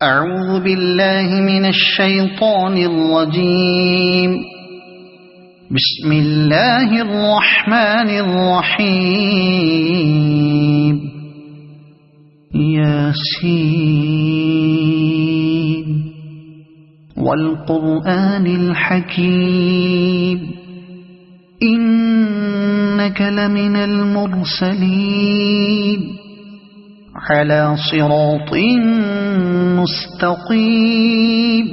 أعوذ بالله من الشيطان الرجيم. بسم الله الرحمن الرحيم. ياسين والقرآن الحكيم إنك لمن المرسلين على صراط مستقيم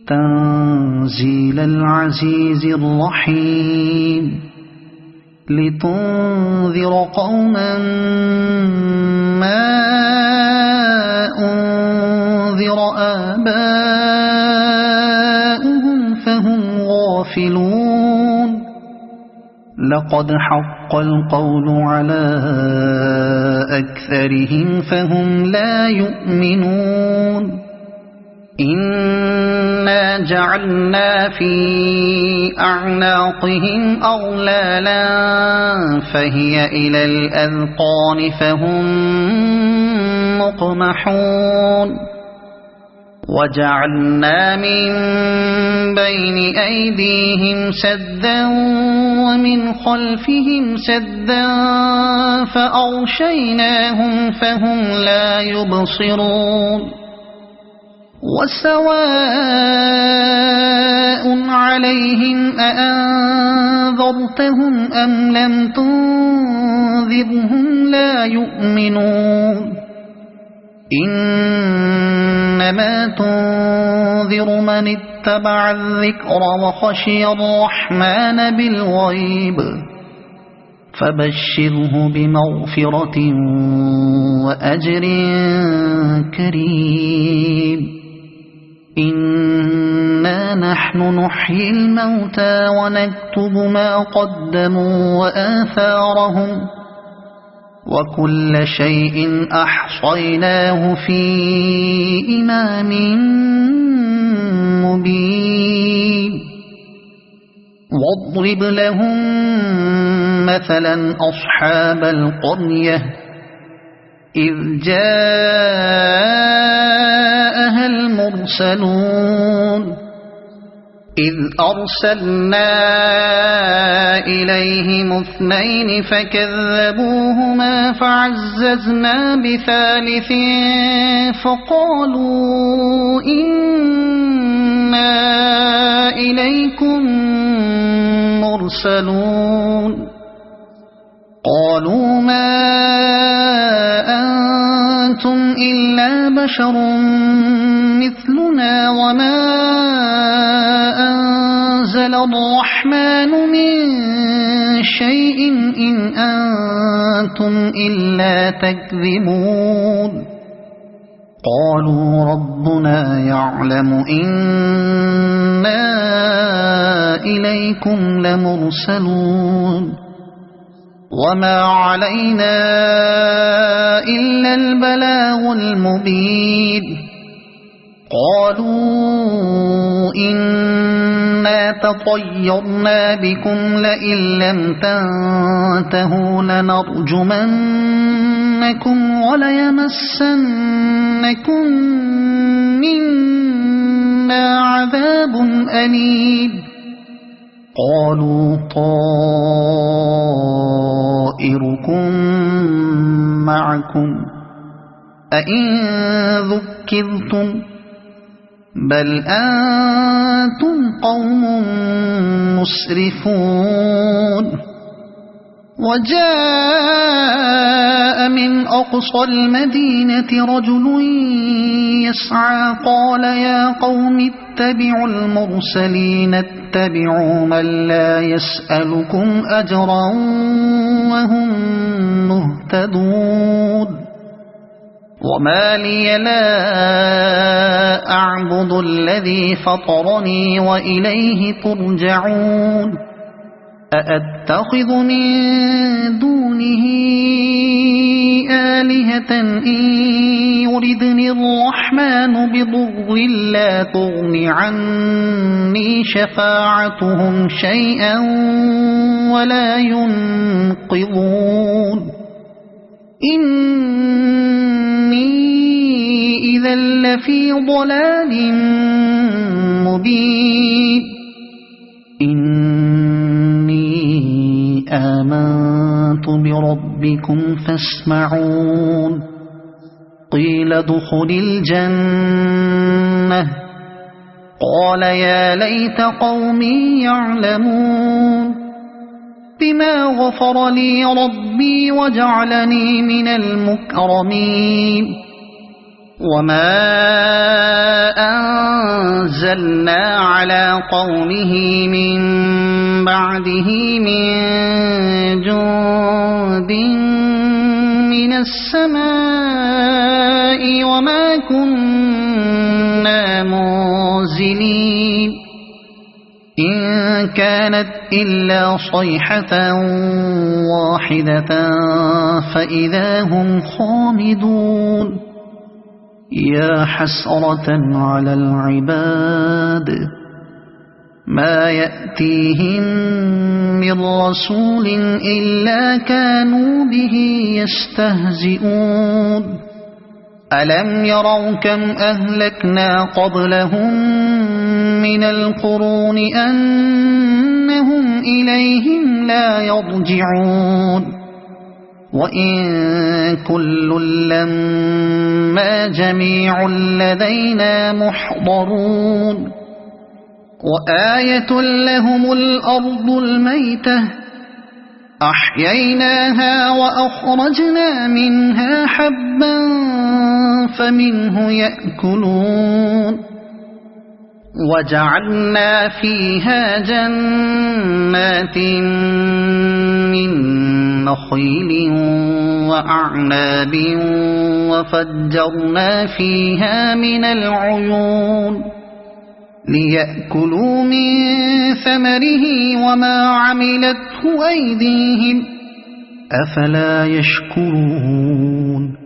تنزيل العزيز الرحيم لتنذر قوما ما أنذر آباؤهم فهم غافلون لقد حق القول على أكثرهم فهم لا يؤمنون إنا جعلنا في أعناقهم أغلالا فهي إلى الأذقان فهم مقمحون وجعلنا من بين أيديهم سدا ومن خلفهم سدا فأغشيناهم فهم لا يبصرون وسواء عليهم أأنذرتهم أم لم تنذرهم لا يؤمنون إنما تنذر من اتبع الذكر وخشي الرحمن بالغيب فبشره بمغفرة وأجر كريم إنا نحن نحيي الموتى ونكتب ما قدموا وآثارهم وكل شيء أحصيناه في إمام مبين واضرب لهم مثلا أصحاب القرية إذ جاءها المرسلون إذ أرسلنا إليهم اثنين فكذبوهما فعززنا بثالث فقالوا إنا إليكم مرسلون قالوا ما أنتم إلا بشر مثلنا وما أنزل الرحمن من شيء إن أنتم إلا تكذبون قالوا ربنا يعلم إنا إليكم لمرسلون وما علينا إلا البلاغ المبين قالوا إنا تطيرنا بكم لئن لم تنتهوا لنرجمنكم وليمسنكم منا عذاب أليم قالوا طائركم معكم أئن ذكرتم بل أنتم قوم مسرفون وجاء من أقصى المدينة رجل يسعى قال يا قوم اتبعوا المرسلين اتبعوا من لا يسألكم أجرا وهم مهتدون وما لي لا أعبد الذي فطرني وإليه ترجعون أأتخذ من دونه آلهة إن يردني الرحمن بضر لا تغن عني شفاعتهم شيئا ولا ينقذون إني إذا لفي ضلال مبين إني آمنت بربكم فاسمعون قيل ادخل الجنة قال يا ليت قومي يعلمون بما غفر لي ربي وجعلني من المكرمين وما أنزلنا على قومه من بعده من جند من السماء وما كنا منزلين إن كانت إلا صيحة واحدة فإذا هم خامدون يا حسرة على العباد ما يأتيهم من رسول إلا كانوا به يستهزئون ألم يروا كم أهلكنا قبلهم من القرون أنهم إليهم لا يرجعون وإن كل لما جميع لدينا محضرون وآية لهم الأرض الميتة أحييناها وأخرجنا منها حبا فمنه يأكلون وجعلنا فيها جنات من نخيل وأعناب وفجرنا فيها من العيون ليأكلوا من ثمره وما عملته أيديهم أفلا يشكرون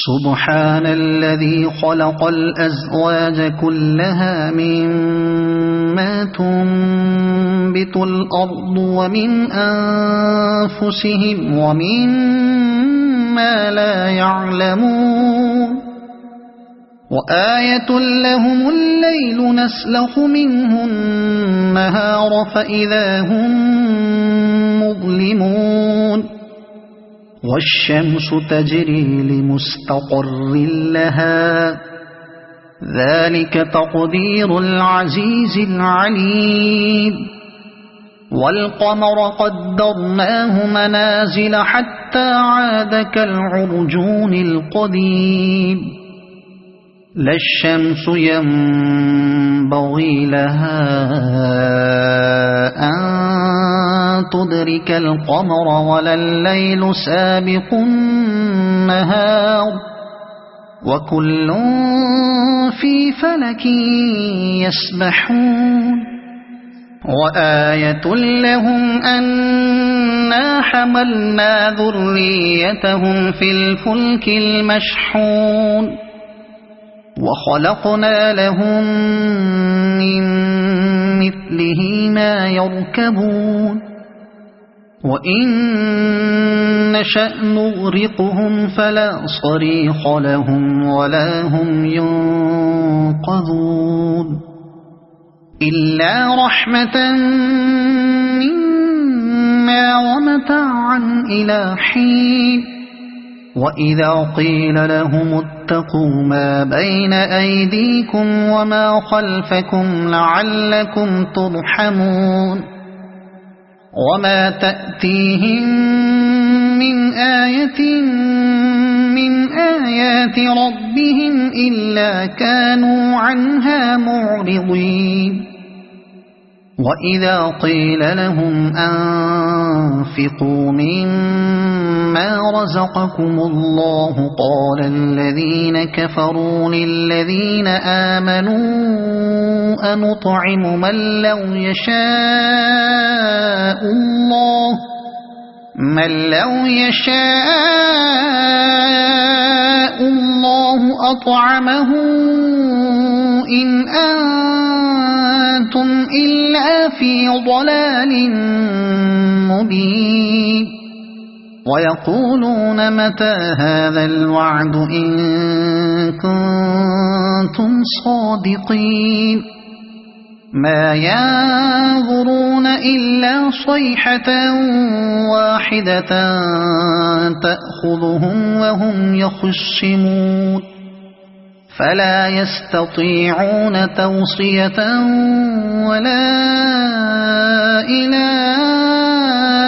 سبحان الذي خلق الأزواج كلها مما تنبت الأرض ومن أنفسهم ومما لا يعلمون وآية لهم الليل نسلخ منه النهار فإذا هم مظلمون والشمس تجري لمستقر لها ذلك تقدير العزيز العليم والقمر قدرناه منازل حتى عاد كالعرجون القديم لا الشمس ينبغي لها أن تدرك القمر ولا الليل سابق النهار وكل في فلك يسبحون وآية لهم أنا حملنا ذريتهم في الفلك المشحون وخلقنا لهم من مثله ما يركبون وإن نشأ نغرقهم فلا صريخ لهم ولا هم ينقذون إلا رحمة منا ومتاعا إلى حين وإذا قيل لهم اتقوا ما بين أيديكم وما خلفكم لعلكم ترحمون وما تأتيهم من آية من آيات ربهم إلا كانوا عنها معرضين وإذا قيل لهم أنفقوا مما رزقكم الله قال الذين كفروا للذين آمنوا أنطعم من لو يشاء الله أطعمه إن أنتم إلا في ضلال مبين ويقولون متى هذا الوعد إن كنتم كنتم صادقين ما ينظرون إلا صيحة واحدة تأخذهم وهم يخصمون فلا يستطيعون توصية ولا إلى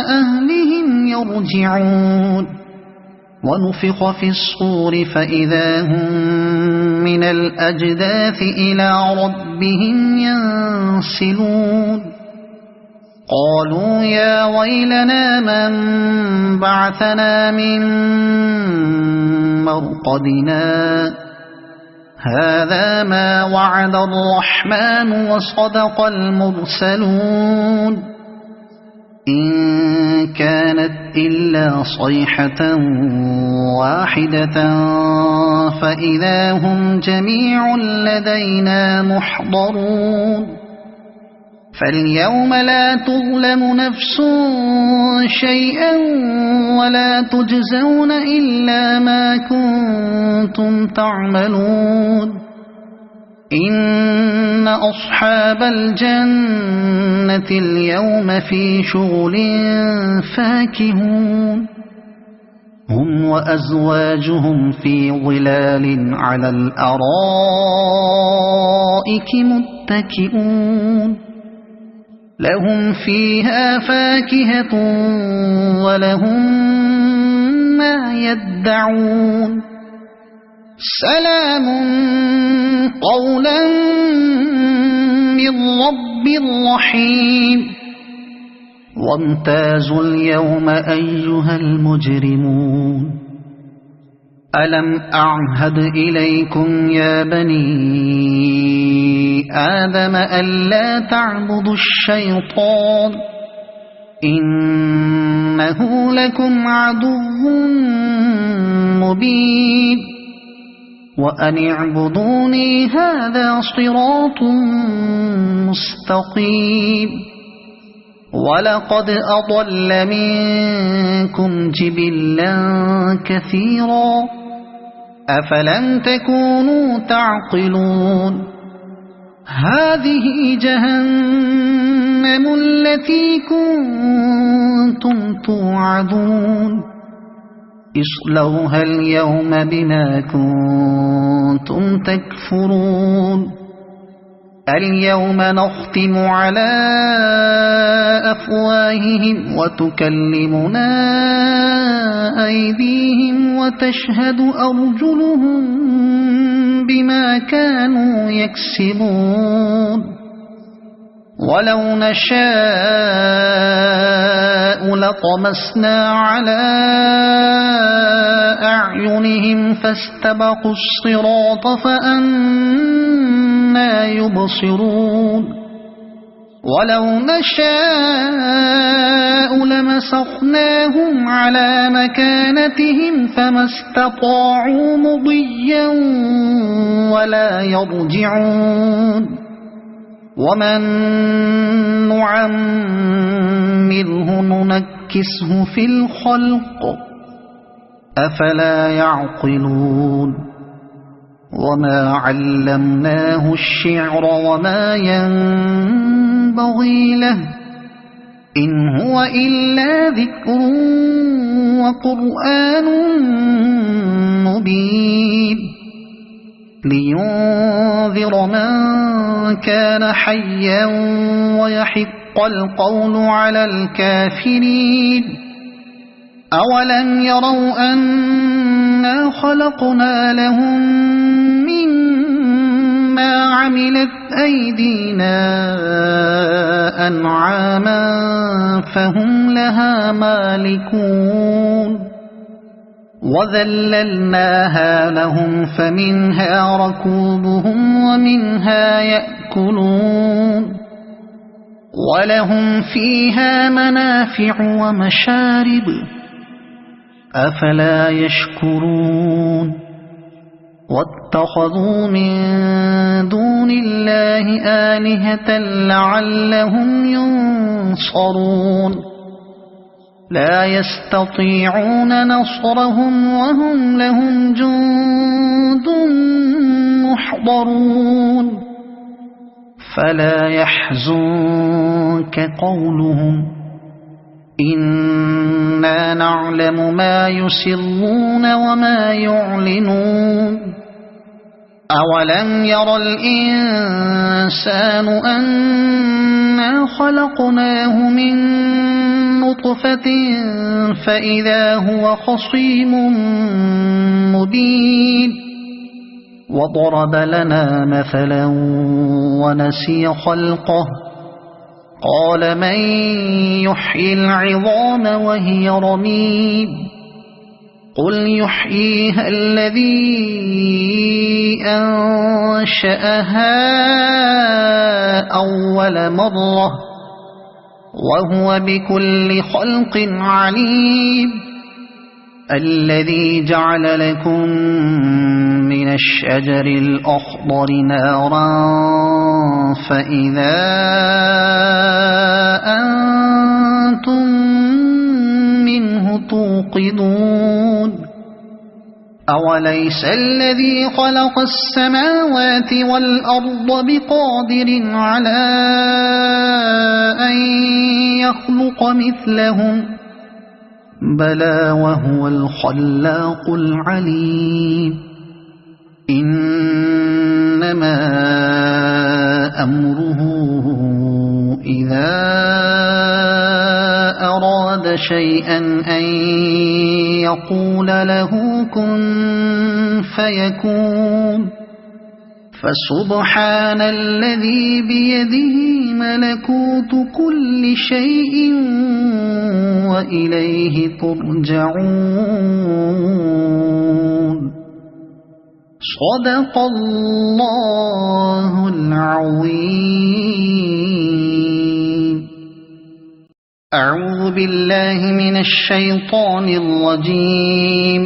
أهلهم يرجعون ونفخ في الصور فإذا هم من الأجداث إلى ربهم ينسلون قالوا يا ويلنا من بعثنا من مرقدنا هذا ما وعد الرحمن وصدق المرسلون إن كانت إلا صيحة واحدة فإذا هم جميع لدينا محضرون فاليوم لا تظلم نفس شيئا ولا تجزون إلا ما كنتم تعملون إن أصحاب الجنة اليوم في شغل فاكهون هم وأزواجهم في ظلال على الأرائك متكئون لهم فيها فاكهة ولهم ما يدعون سلام قولا من رب رحيم وامتازوا اليوم أيها المجرمون ألم أعهد إليكم يا بني آدم ألا تعبدوا الشيطان إنه لكم عدو مبين وأن اعبدوني هذا صراط مستقيم ولقد أضل منكم جبلا كثيرا أفلم تكونوا تعقلون هذه جهنم التي كنتم توعدون اصلوها اليوم بما كنتم تكفرون اليوم نختم على أفواههم وتكلمنا أيديهم وتشهد أرجلهم بما كانوا يكسبون ولو نشاء لطمسنا على أعينهم فاستبقوا الصراط فأنى يبصرون ولو نشاء لمسخناهم على مكانتهم فما استطاعوا مضيا ولا يرجعون ومن نعمره ننكسه في الخلق أفلا يعقلون وما علمناه الشعر وما ينبغي له إن هو إلا ذكر وقرآن مبين لينذر من كان حيا ويحق القول على الكافرين أولم يروا أنا خلقنا لهم مما عملت أيدينا أنعاما فهم لها مالكون وذللناها لهم فمنها ركوبهم ومنها يأكلون ولهم فيها منافع ومشارب أفلا يشكرون واتخذوا من دون الله آلهة لعلهم ينصرون لا يستطيعون نصرهم وهم لهم جند يحضرون فلا يحزنك قولهم إنا نعلم ما يسرون وما يعلنون أولم ير الإنسان أنا خلقناه من نطفة فإذا هو خصيم مبين وضرب لنا مثلا ونسي خلقه قال من يحيي العظام وهي رميم قل يحييها الذي أنشأها أول مرة وهو بكل خلق عليم الذي جعل لكم من الشجر الأخضر نارا فإذا أنتم منه توقدون أوليس الذي خلق السماوات والأرض بقادر على أن يخلق مثلهم بلى وهو الخلاق العليم إنما أمره إذا أراد شيئا أن يقول له كن فيكون فسبحان الذي بيده ملكوت كل شيء وإليه ترجعون صدق الله العظيم أعوذ بالله من الشيطان الرجيم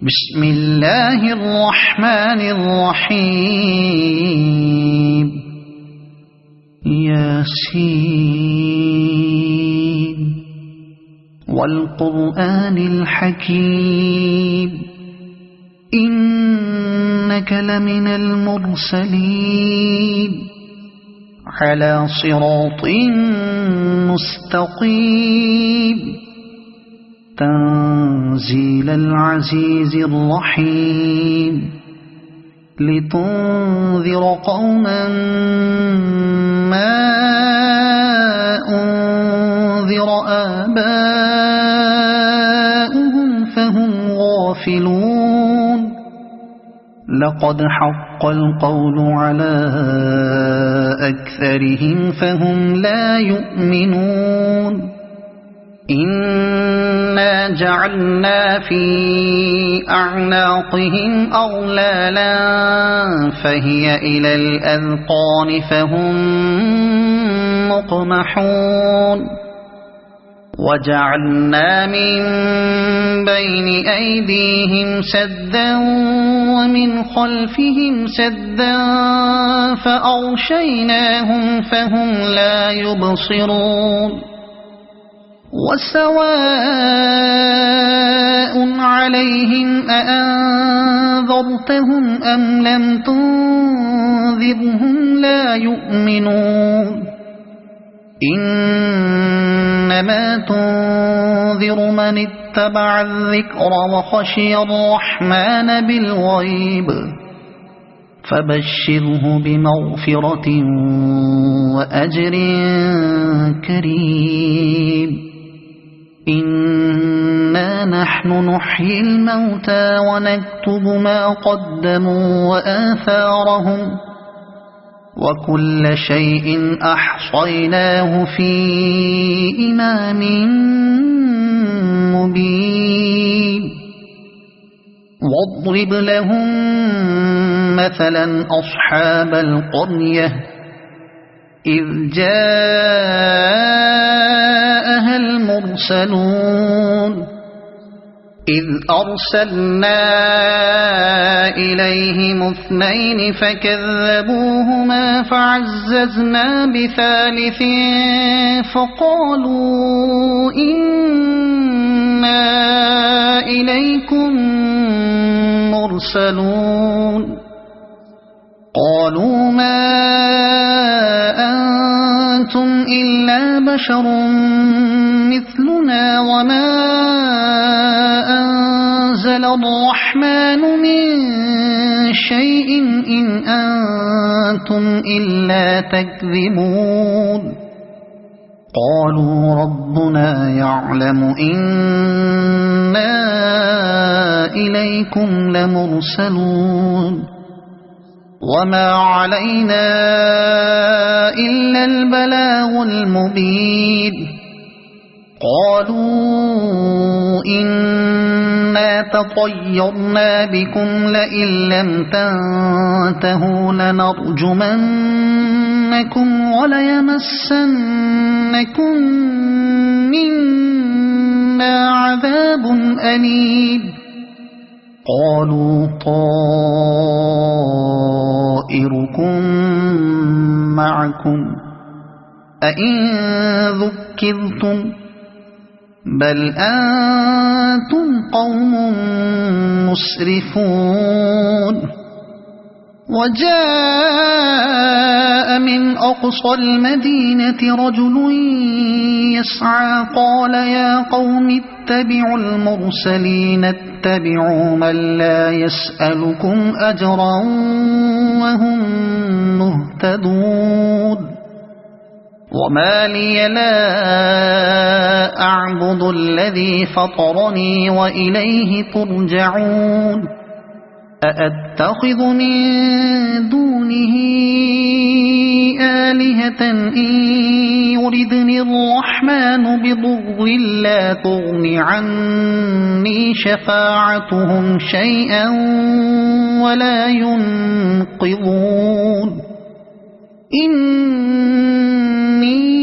بسم الله الرحمن الرحيم ياسين والقرآن الحكيم إنك لمن المرسلين على صراط مستقيم تنزيل العزيز الرحيم لتنذر قوما ما أنذر آباؤهم فهم غافلون لقد حق القول على أكثرهم فهم لا يؤمنون إنا جعلنا في أعناقهم أغلالا فهي إلى الأذقان فهم مقمحون وجعلنا من بين أيديهم سدا ومن خلفهم سدا فأغشيناهم فهم لا يبصرون وسواء عليهم أأنذرتهم أم لم تنذرهم لا يؤمنون إنما تنذر من اتبع الذكر وخشي الرحمن بالغيب فبشره بمغفرة وأجر كريم إنا نحن نحيي الموتى ونكتب ما قدموا وآثارهم وكل شيء أحصيناه في إمام مبين واضرب لهم مثلا أصحاب القرية إذ جاءها المرسلون إذ أرسلنا إليهم اثنين فكذبوهما فعززنا بثالث فقالوا إنا إليكم مرسلون بشر مثلنا وما أنزل الرحمن من شيء إن أنتم إلا تكذبون قالوا ربنا يعلم إنا إليكم لمرسلون وما علينا إلا البلاغ المبين قالوا إنا تطيرنا بكم لئن لم تنتهوا لنرجمنكم وليمسنكم منا عذاب أليم قالوا طائركم معكم أئن ذكرتم بل أنتم قوم مسرفون وجاء من أقصى المدينة رجل يسعى قال يا قوم اتبعوا المرسلين اتبعوا من لا يسألكم أجرا وهم مهتدون وما لي لا أعبد الذي فطرني وإليه ترجعون أأتخذ من دونه آلهة إن يردني الرحمن بضر لا تغن عني شفاعتهم شيئا ولا ينقذون إني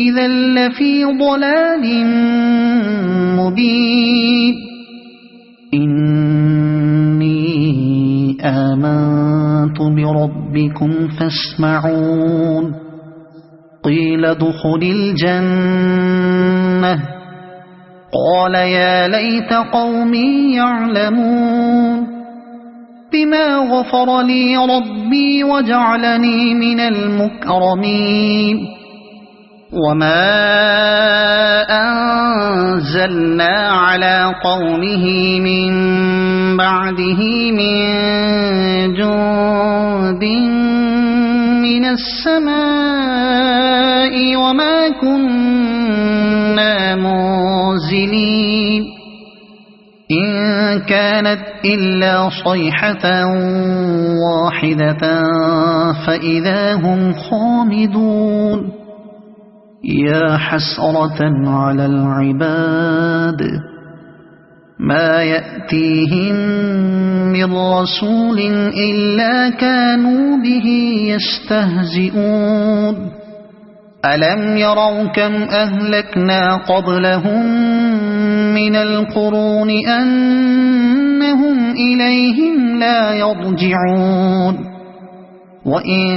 إذا لفي ضلال مبين إني آمنت بربكم فاسمعون قيل ادخل الجنة قال يا ليت قومي يعلمون بما غفر لي ربي وجعلني من المكرمين وما أنزلنا على قومه من بعده من جند من السماء وما كنا منزلين إن كانت إلا صيحة واحدة فإذا هم خامدون يا حسرة على العباد ما يأتيهم من رسول إلا كانوا به يستهزئون ألم يروا كم أهلكنا قبلهم من القرون أنهم إليهم لا يرجعون وإن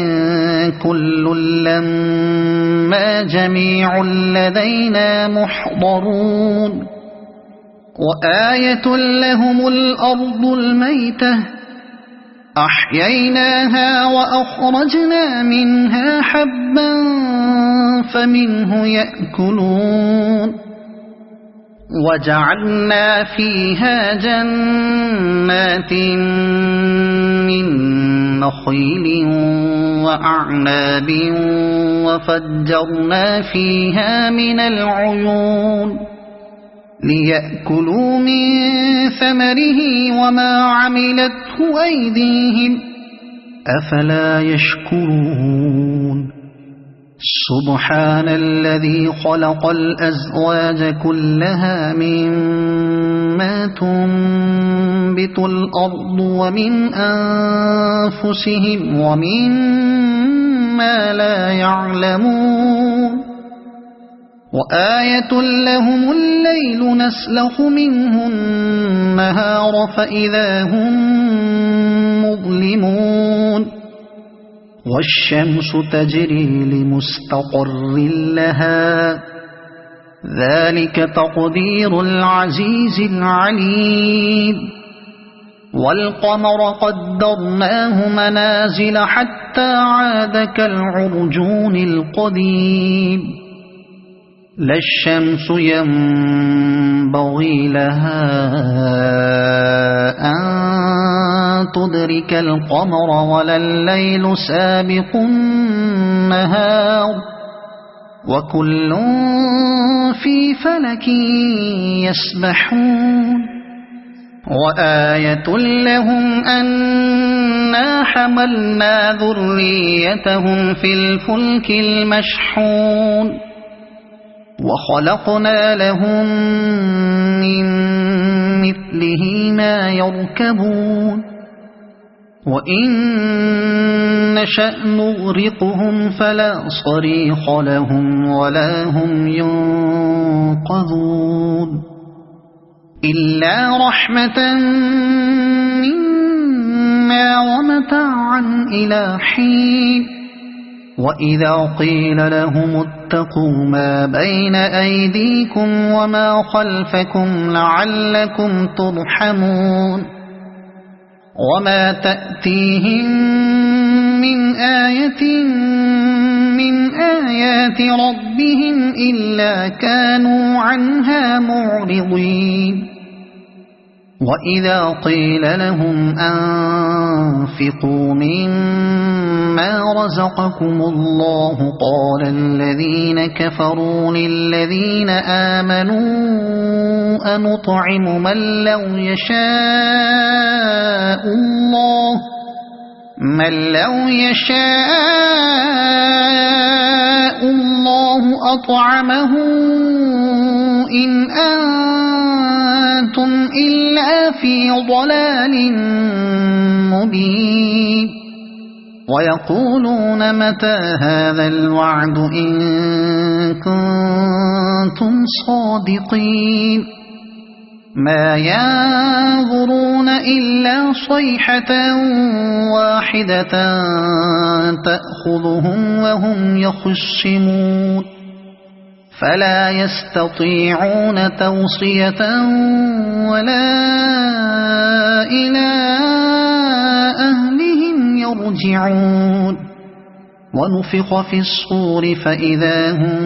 كل لما جميع لدينا محضرون وآية لهم الأرض الميتة أحييناها وأخرجنا منها حبا فمنه يأكلون وجعلنا فيها جنات من نخيل وأعناب وفجرنا فيها من العيون ليأكلوا من ثمره وما عملته أيديهم أفلا يشكرون سبحان الذي خلق الأزواج كلها مما تنبت الأرض ومن أنفسهم ومما لا يعلمون وآية لهم الليل نسلخ منه النهار فإذا هم مظلمون والشمس تجري لمستقر لها ذلك تقدير العزيز العليم والقمر قدرناه منازل حتى عاد كالعرجون القديم لا الشمس ينبغي لها أن تدرك القمر ولا الليل سابق النهار وكل في فلك يسبحون وآية لهم أنا حملنا ذريتهم في الفلك المشحون وخلقنا لهم من مثله ما يركبون وإن نشأ نغرقهم فلا صريخ لهم ولا هم ينقذون إلا رحمة منا ومتاعا إلى حين وإذا قيل لهم اتقوا ما بين أيديكم وما خلفكم لعلكم ترحمون وما تأتيهم من آية من آيات ربهم إلا كانوا عنها معرضين وإذا قيل لهم أنفقوا مما رزقكم الله قال الذين كفروا للذين آمنوا أنطعم من لو يشاء الله أطعمه إن أنتم إلا في ضلال مبين ويقولون متى هذا الوعد إن كنتم صادقين ما ينظرون إلا صيحة واحدة تأخذهم وهم يخصمون فلا يستطيعون توصية ولا إلى أهلهم يرجعون ونفخ في الصور فإذا هم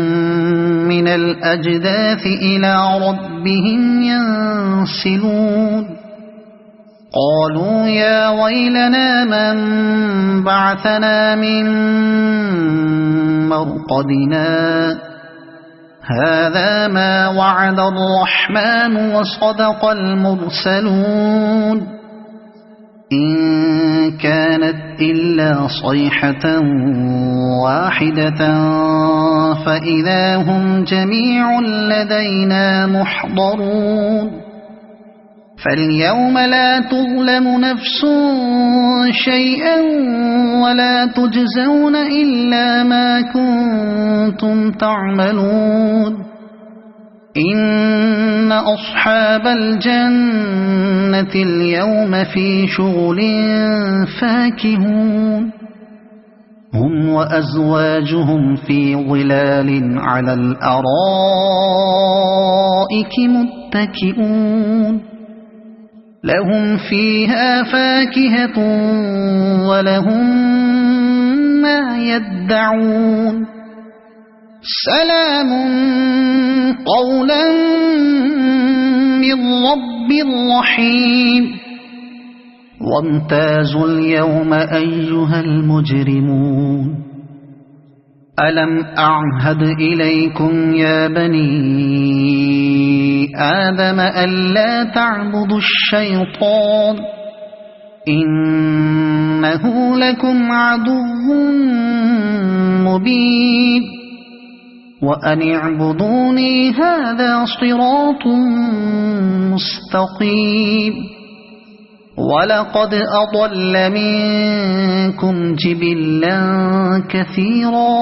من الأجداث إلى ربهم ينسلون قالوا يا ويلنا من بعثنا من مرقدنا هذا ما وعد الرحمن وصدق المرسلون إن كانت إلا صيحة واحدة فإذا هم جميع لدينا محضرون فاليوم لا تظلم نفس شيئا ولا تجزون إلا ما كنتم تعملون إن أصحاب الجنة اليوم في شغل فاكهون هم وأزواجهم في ظلال على الأرائك متكئون لهم فيها فاكهة ولهم ما يدعون سلام قولا من رب رحيم وامتازوا اليوم أيها المجرمون ألم أعهد إليكم يا بني آدم ألا تعبدوا الشيطان إنه لكم عدو مبين وأن اعبدوني هذا صراط مستقيم ولقد أضل منكم جبلا كثيرا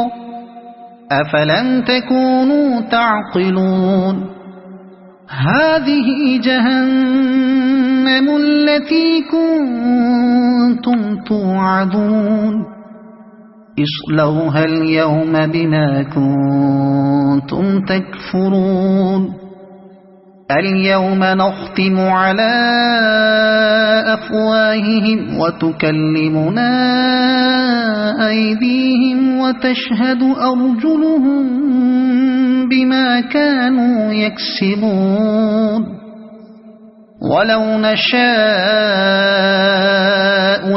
أفلم تكونوا تعقلون هذه جهنم التي كنتم توعدون اصلوها اليوم بما كنتم تكفرون اليوم نختم على أفواههم وتكلمنا أيديهم وتشهد أرجلهم بما كانوا يكسبون ولو نشاء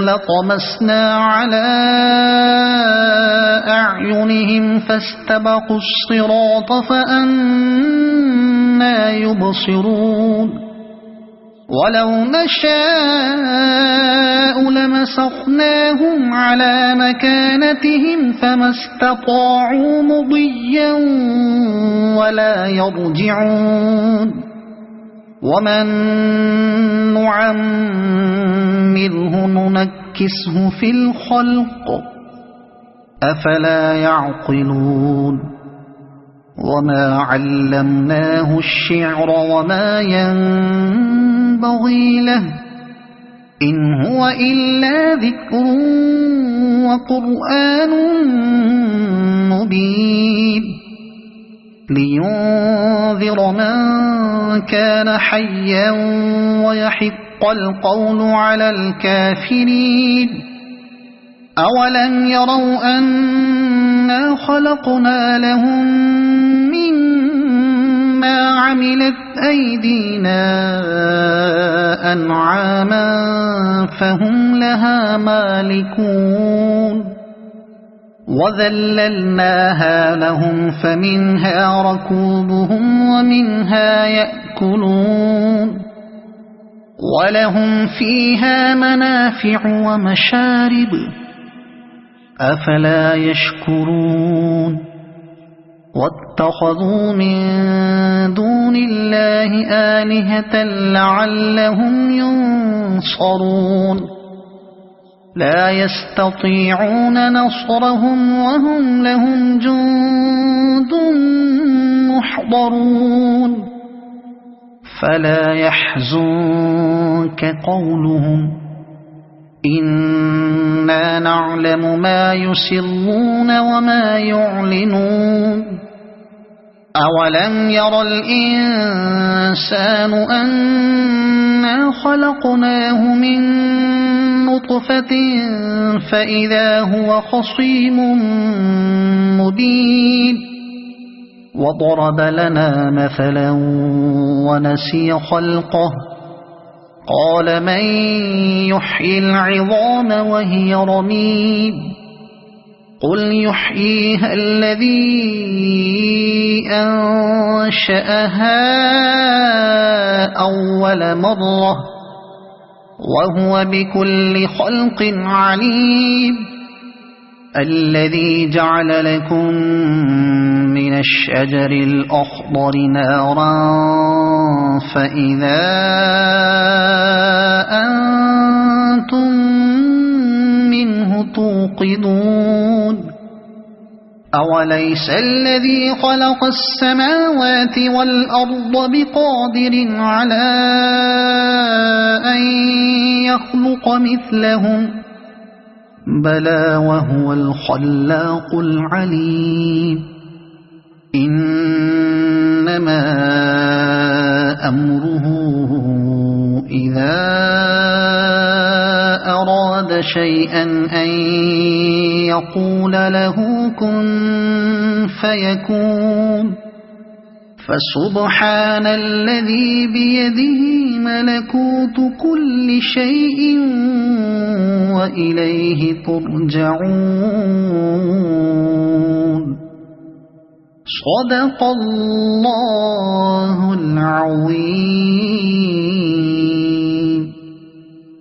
لطمسنا على أعينهم فاستبقوا الصراط فأنى يبصرون ولو نشاء لمسخناهم على مكانتهم فما استطاعوا مضيا ولا يرجعون ومن نعمره ننكسه في الخلق أفلا يعقلون وما علمناه الشعر وما ينبغي له إن هو إلا ذكر وقرآن مبين لينذر من كان حيا ويحق القول على الكافرين أولم يروا أنا خلقنا لهم مما عملت أيدينا أنعاما فهم لها مالكون وذللناها لهم فمنها ركوبهم ومنها يأكلون ولهم فيها منافع ومشارب أفلا يشكرون واتخذوا من دون الله آلهة لعلهم ينصرون لا يستطيعون نصرهم وهم لهم جند محضرون فلا يحزنك قولهم إنا نعلم ما يسرون وما يعلنون أولم ير الإنسان أنا خلقناه من نطفة فإذا هو خصيم مبين وضرب لنا مثلا ونسي خلقه قال من يحيي العظام وهي رميم قل يحييها الذي أنشأها أول مرة وهو بكل خلق عليم الذي جعل لكم من الشجر الأخضر نارا فإذا أنتم منه توقدون أوليس الذي خلق السماوات والأرض بقادر على أن يخلق مثلهم بلى وهو الخلاق العليم إنما أمره إذا أراد شيئا أن يقول له كن فيكون فسبحان الذي بيده ملكوت كل شيء وإليه ترجعون صدق الله العظيم.